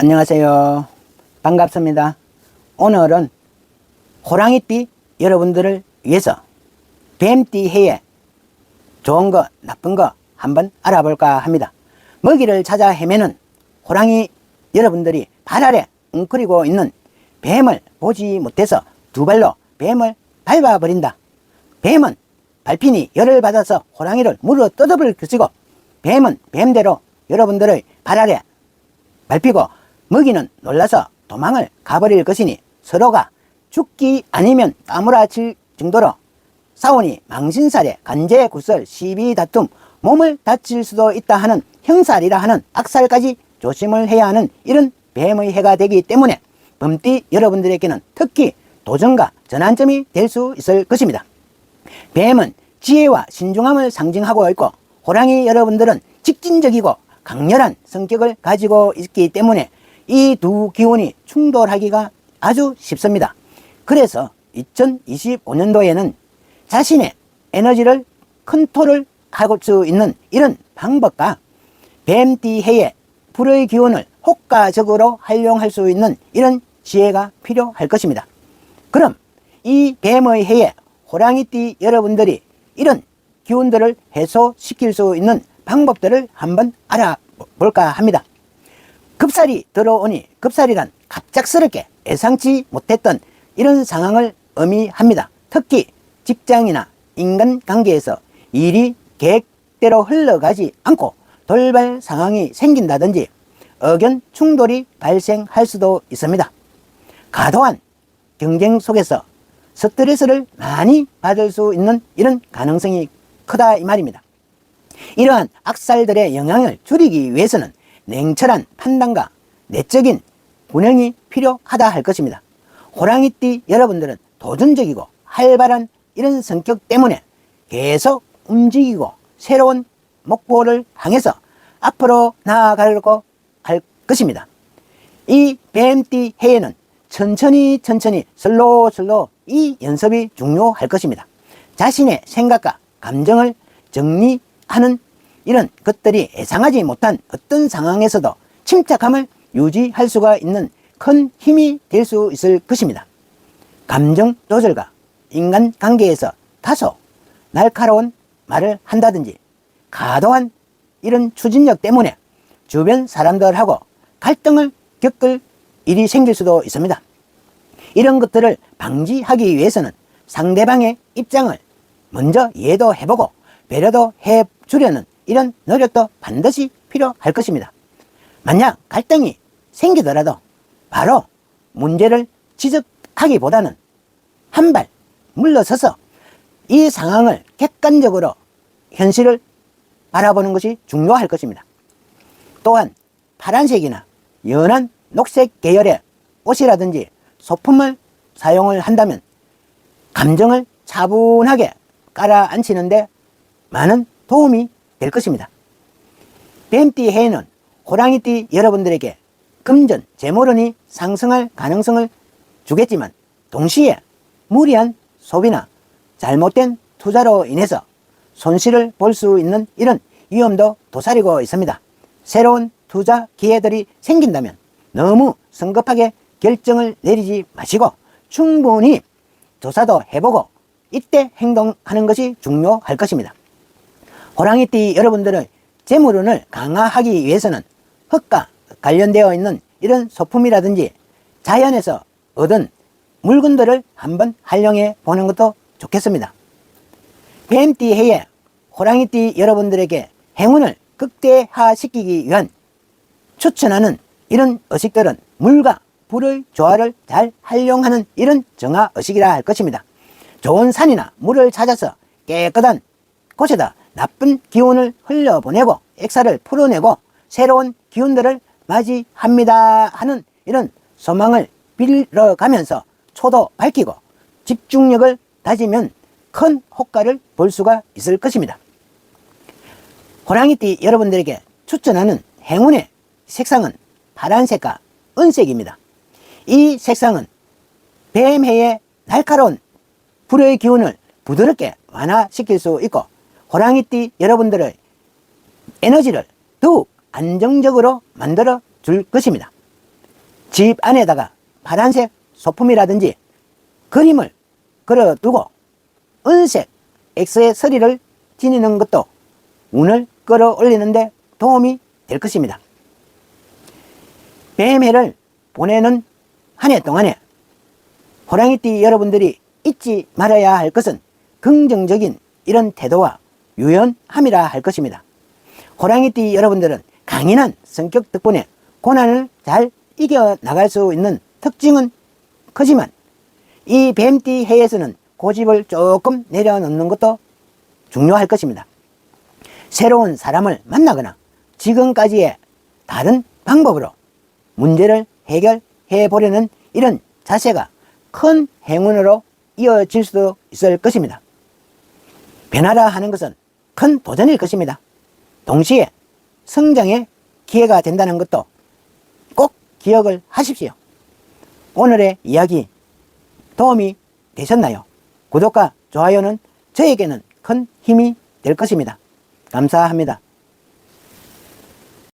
안녕하세요. 반갑습니다. 오늘은 호랑이띠 여러분들을 위해서 뱀띠 해에 좋은 거 나쁜 거 한번 알아볼까 합니다. 먹이를 찾아 헤매는 호랑이 여러분들이 발 아래 웅크리고 있는 뱀을 보지 못해서 두 발로 뱀을 밟아버린다. 뱀은 발핀이 열을 받아서 호랑이를 물어 뜯어버릴 것이고, 뱀은 뱀대로 여러분들의 발 아래 밟히고 먹이는 놀라서 도망을 가버릴 것이니 서로가 죽기 아니면 까무라칠 정도로 싸우니 망신살에 간제 구설 시비 다툼 몸을 다칠 수도 있다 하는 형살이라 하는 악살까지 조심을 해야 하는 이런 뱀의 해가 되기 때문에 범띠 여러분들에게는 특히 도전과 전환점이 될 수 있을 것입니다. 뱀은 지혜와 신중함을 상징하고 있고, 호랑이 여러분들은 직진적이고 강렬한 성격을 가지고 있기 때문에 이 두 기운이 충돌하기가 아주 쉽습니다. 그래서 2025년도에는 자신의 에너지를 컨트롤 할 수 있는 이런 방법과 뱀띠 해의 불의 기운을 효과적으로 활용할 수 있는 이런 지혜가 필요할 것입니다. 그럼 이 뱀의 해에 호랑이띠 여러분들이 이런 기운들을 해소시킬 수 있는 방법들을 한번 알아볼까 합니다. 급살이 들어오니, 급살이란 갑작스럽게 예상치 못했던 이런 상황을 의미합니다. 특히 직장이나 인간관계에서 일이 계획대로 흘러가지 않고 돌발 상황이 생긴다든지 의견 충돌이 발생할 수도 있습니다. 과도한 경쟁 속에서 스트레스를 많이 받을 수 있는 이런 가능성이 크다 이 말입니다. 이러한 악살들의 영향을 줄이기 위해서는 냉철한 판단과 내적인 균형이 필요하다 할 것입니다. 호랑이띠 여러분들은 도전적이고 활발한 이런 성격 때문에 계속 움직이고 새로운 목표를 향해서 앞으로 나아가려고 할 것입니다. 이 뱀띠 해에는 천천히 슬로우 이 연습이 중요할 것입니다. 자신의 생각과 감정을 정리하는 이런 것들이 예상하지 못한 어떤 상황에서도 침착함을 유지할 수가 있는 큰 힘이 될 수 있을 것입니다. 감정 조절과 인간관계에서 다소 날카로운 말을 한다든지 과도한 이런 추진력 때문에 주변 사람들하고 갈등을 겪을 일이 생길 수도 있습니다. 이런 것들을 방지하기 위해서는 상대방의 입장을 먼저 이해도 해보고 배려도 해주려는 이런 노력도 반드시 필요할 것입니다. 만약 갈등이 생기더라도 바로 문제를 지적하기보다는 한 발 물러서서 이 상황을 객관적으로 현실을 바라보는 것이 중요할 것입니다. 또한 파란색이나 연한 녹색 계열의 옷이라든지 소품을 사용을 한다면 감정을 차분하게 깔아앉히는데 많은 도움이 될 것입니다. 뱀띠 해에는 호랑이띠 여러분들에게 금전, 재물운이 상승할 가능성을 주겠지만 동시에 무리한 소비나 잘못된 투자로 인해서 손실을 볼 수 있는 이런 위험도 도사리고 있습니다. 새로운 투자 기회들이 생긴다면 너무 성급하게 결정을 내리지 마시고 충분히 조사도 해보고 이때 행동하는 것이 중요할 것입니다. 호랑이띠 여러분들의 재물운을 강화하기 위해서는 흙과 관련되어 있는 이런 소품이라든지 자연에서 얻은 물건들을 한번 활용해 보는 것도 좋겠습니다. 뱀띠 해에 호랑이띠 여러분들에게 행운을 극대화시키기 위한 추천하는 이런 의식들은 물과 불의 조화를 잘 활용하는 이런 정화 의식이라 할 것입니다. 좋은 산이나 물을 찾아서 깨끗한 곳에다 나쁜 기운을 흘려보내고 액사를 풀어내고 새로운 기운들을 맞이합니다 하는 이런 소망을 빌어가면서 초도 밝히고 집중력을 다지면 큰 효과를 볼 수가 있을 것입니다. 호랑이띠 여러분들에게 추천하는 행운의 색상은 파란색과 은색입니다. 이 색상은 뱀해의 날카로운 불의 기운을 부드럽게 완화시킬 수 있고 호랑이띠 여러분들의 에너지를 더욱 안정적으로 만들어 줄 것입니다. 집 안에다가 파란색 소품이라든지 그림을 걸어두고 은색 X의 서리를 지니는 것도 운을 끌어올리는데 도움이 될 것입니다. 뱀해를 보내는 한 해 동안에 호랑이띠 여러분들이 잊지 말아야 할 것은 긍정적인 이런 태도와 유연함이라 할 것입니다. 호랑이띠 여러분들은 강인한 성격 덕분에 고난을 잘 이겨나갈 수 있는 특징은 크지만 이 뱀띠 해에서는 고집을 조금 내려놓는 것도 중요할 것입니다. 새로운 사람을 만나거나 지금까지의 다른 방법으로 문제를 해결해 보려는 이런 자세가 큰 행운으로 이어질 수도 있을 것입니다. 변화라 하는 것은 큰 도전일 것입니다. 동시에 성장의 기회가 된다는 것도 꼭 기억을 하십시오. 오늘의 이야기 도움이 되셨나요? 구독과 좋아요는 저에게는 큰 힘이 될 것입니다. 감사합니다.